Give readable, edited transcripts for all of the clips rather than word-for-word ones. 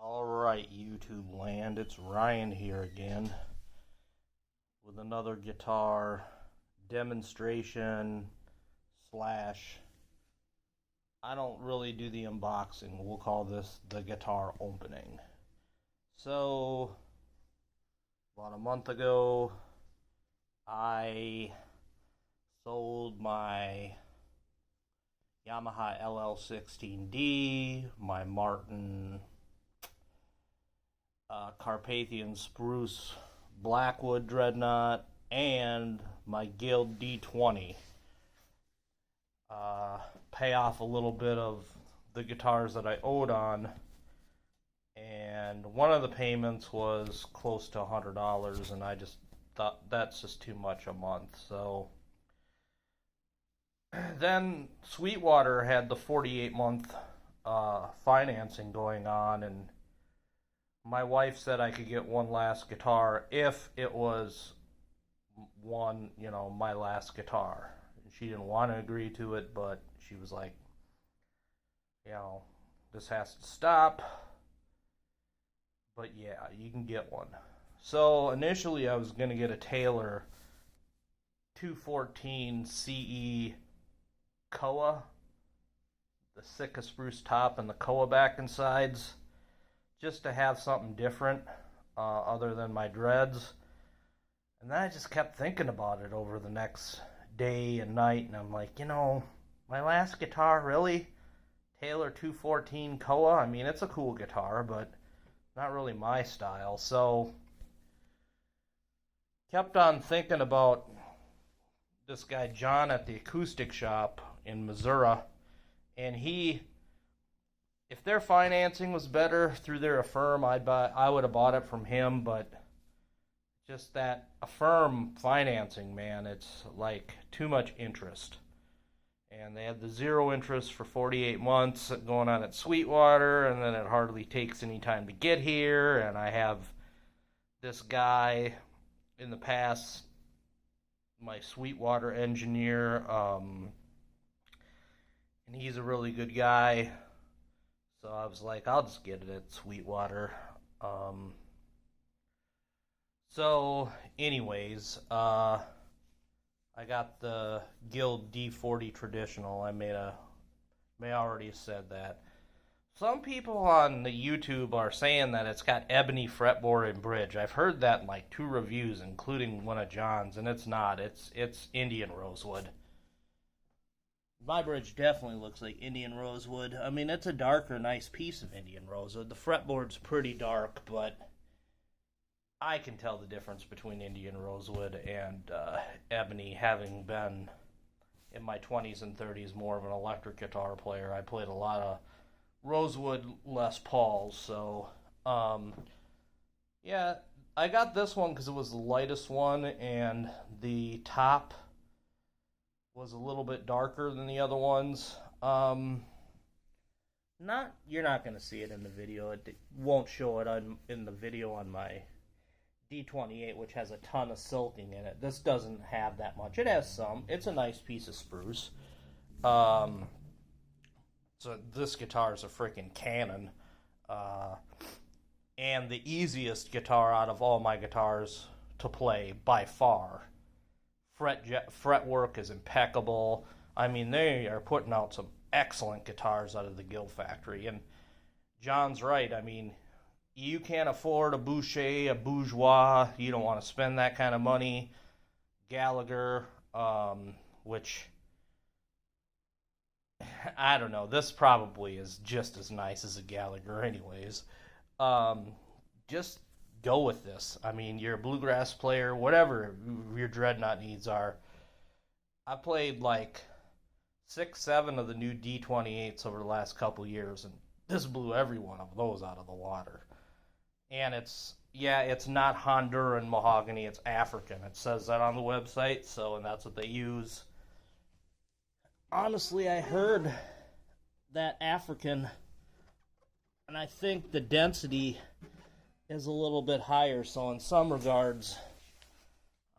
Alright, YouTube land, it's Ryan here again with another guitar demonstration slash, I don't really do the unboxing, we'll call this the guitar opening. So, about a month ago, I sold my Yamaha LL16D, my Martin Carpathian Spruce Blackwood Dreadnought, and my Guild D40. Pay off a little bit of the guitars that I owed on, and one of the payments was close to $100, and I just thought that's just too much a month. So then Sweetwater had the 48-month financing going on, and my wife said I could get one last guitar if it was my last guitar. She didn't want to agree to it, but she was like, this has to stop. But yeah, you can get one. So initially I was going to get a Taylor 214 CE Koa, the Sitka spruce top and the Koa back and sides, just to have something different other than my dreads. And then I just kept thinking about it over the next day and night, and I'm like, my last guitar, really? Taylor 214 Koa? I mean, it's a cool guitar, but not really my style. So kept on thinking about this guy John at the acoustic shop in Missouri, and if their financing was better through their Affirm, I would have bought it from him, but just that Affirm financing, man, it's like too much interest. And they had the zero interest for 48 months going on at Sweetwater, and then it hardly takes any time to get here. And I have this guy in the past, my Sweetwater engineer, and he's a really good guy. So I was like, I'll just get it at Sweetwater. So anyways, I got the Guild D40 Traditional. I may already have said that. Some people on the YouTube are saying that it's got ebony fretboard and bridge. I've heard that in like 2 reviews, including one of John's, and it's not. It's Indian rosewood. My bridge definitely looks like Indian rosewood. I mean, it's a darker, nice piece of Indian rosewood. The fretboard's pretty dark, but I can tell the difference between Indian rosewood and ebony, having been in my 20s and 30s more of an electric guitar player. I played a lot of rosewood Les Pauls, so yeah, I got this one because it was the lightest one, and the top was a little bit darker than the other ones. You're not going to see it in the video. It won't show it in the video on my D28, which has a ton of silking in it. This doesn't have that much. It has some. It's a nice piece of spruce. So this guitar is a freaking cannon. And the easiest guitar out of all my guitars to play by far. Fretwork is impeccable. I mean, they are putting out some excellent guitars out of the Guild factory. And John's right. I mean, you can't afford a Boucher, a Bourgeois. You don't want to spend that kind of money. Gallagher, which, I don't know. This probably is just as nice as a Gallagher anyways. Just go with this. I mean, you're a bluegrass player, whatever your dreadnought needs are. I played like 6-7 of the new D28s over the last couple years, and this blew every one of those out of the water. And it's not Honduran mahogany, it's African. It says that on the website, and that's what they use. Honestly, I heard that African, and I think the density is a little bit higher, so in some regards,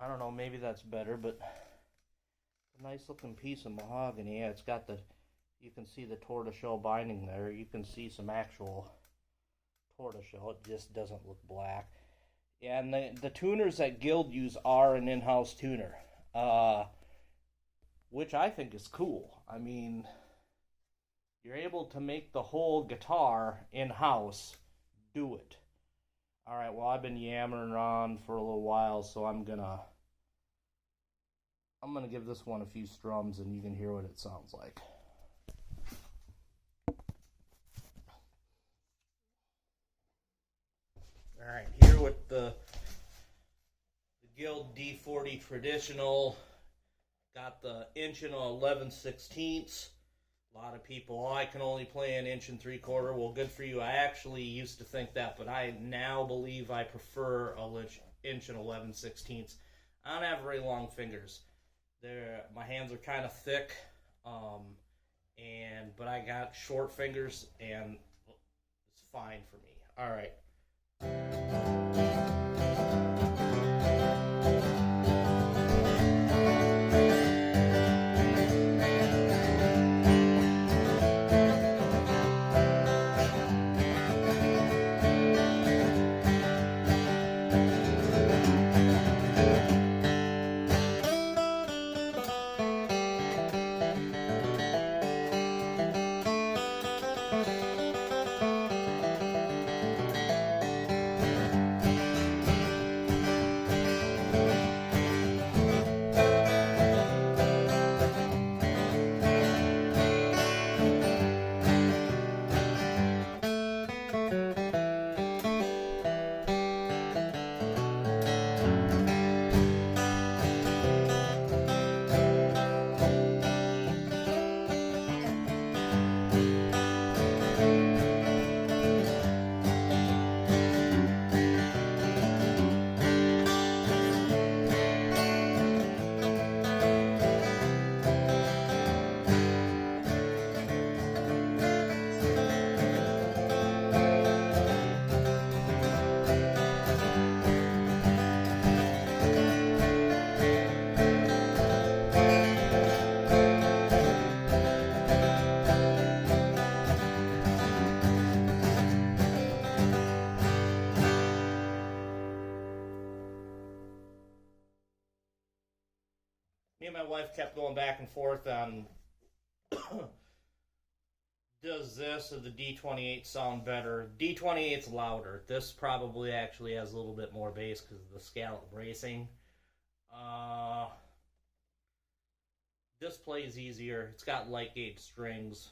I don't know, maybe that's better, but a nice looking piece of mahogany. Yeah, it's got you can see the tortoiseshell binding there. You can see some actual tortoiseshell. It just doesn't look black. And the tuners that Guild use are an in-house tuner, which I think is cool. I mean, you're able to make the whole guitar in-house do it. Alright, well, I've been yammering on for a little while, so I'm gonna give this one a few strums and you can hear what it sounds like. Alright, here with the Guild D40 Traditional, got the 1 11/16. A lot of people, oh, I can only play an 1 3/4. Well, good for you. I actually used to think that, but I now believe I prefer a 1 11/16. I don't have very long fingers. My hands are kind of thick, but I got short fingers, and it's fine for me. All right. Me and my wife kept going back and forth on does this or the D28 sound better? D28's louder. This probably actually has a little bit more bass because of the scallop bracing. This plays easier. It's got light gauge strings.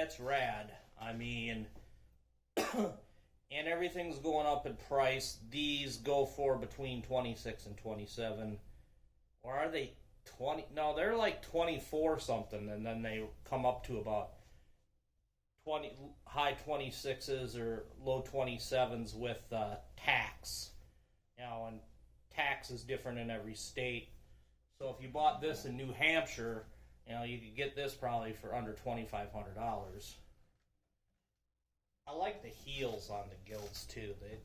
It's rad. I mean, and everything's going up in price. These go for between 26 and 27. Or are they 20? No, they're like 24 something, and then they come up to about 20, high 26s or low 27s with tax. You know, and tax is different in every state. So if you bought this in New Hampshire, you know, you could get this probably for under $2,500. I like the heels on the Guilds too. They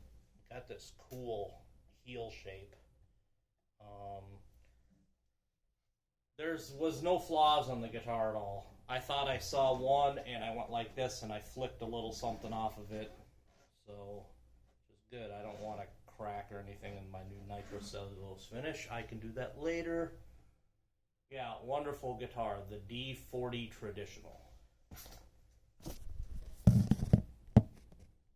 got this cool heel shape. There was no flaws on the guitar at all. I thought I saw one, and I went like this, and I flicked a little something off of it. So, it's good. I don't want a crack or anything in my new nitrocellulose finish. I can do that later. Yeah, wonderful guitar, the D40 Traditional.